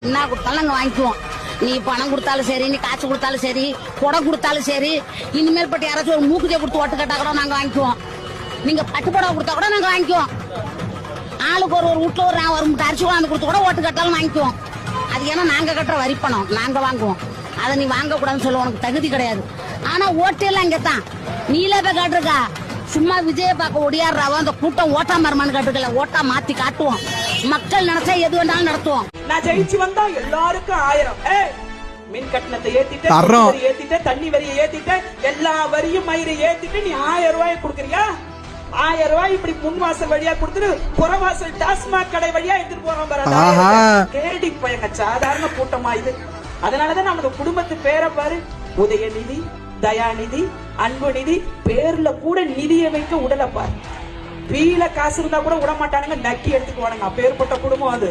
என்ன கொடுத்தாலும் நாங்க வாங்கிக்குவோம். நீ பணம் கொடுத்தாலும் சரி, நீ காசு கொடுத்தாலும் சரி, கொடை கொடுத்தாலும் சரி, இனிமேல் பட்டு யாராச்சும் ஒரு மூக்குத்தியை கொடுத்து ஓட்டு கேட்டா கூட நாங்க வாங்கிக்குவோம். நீங்க பட்டுப்படவை கொடுத்தா கூட நாங்க வாங்கிக்குவோம். ஆளுக்கு ஒரு வீட்டுல ஒரு அரிசி கொண்டாந்து கொடுத்து கூட ஓட்டு கேட்டாலும் வாங்கிக்குவோம். அது ஏன்னா நாங்க கட்டுற வரி பணம் நாங்க வாங்குவோம். அதை நீ வாங்க கூடாதுன்னு சொல்ல உனக்கு தகுதி கிடையாது. ஆனா ஓட்டு எல்லாம் இங்கதான் நீல போய் காட்டுருக்கா. சும்மா விஜய பார்க்க ஒடியாடுறாவோ அந்த கூட்டம் ஓட்டா மரமானு காட்டுக்கல. ஓட்டா மாத்தி காட்டுவோம். மக்கள் நினைச்சா எது வேண்டாலும் நடத்துவோம். நான் ஜெயிச்சு வந்தா எல்லாருக்கும் 1000 மின் கட்டணத்தை ஏத்திட்டு, தண்ணி வரியை ஏத்திட்டு, எல்லா வரியும் மயிரை ஏத்திட்டு நீ 1000 ரூபாய் கொடுக்குறியா? 1000 ரூபாய் இப்படி முன்வாசல் வழியா கொடுத்துட்டு புறவாசல் டாஸ்மாக் கடை வழியா எடுத்துட்டு போறோம் பாரு. கேடி பயங்க சாதாரண கூட்டமா இது. அதனாலதான் நமது குடும்பத்து பேரை பாரு, உதயநிதி, தயாநிதி, அன்புநிதி, பேர்ல கூட நிதியை வைக்க உடல பாரு. வீல காசு இருந்தா கூட விட மாட்டானுங்க, நக்கி எடுத்துக்குவானுங்க. அப்பேற்பட்ட குடும்பம் அது.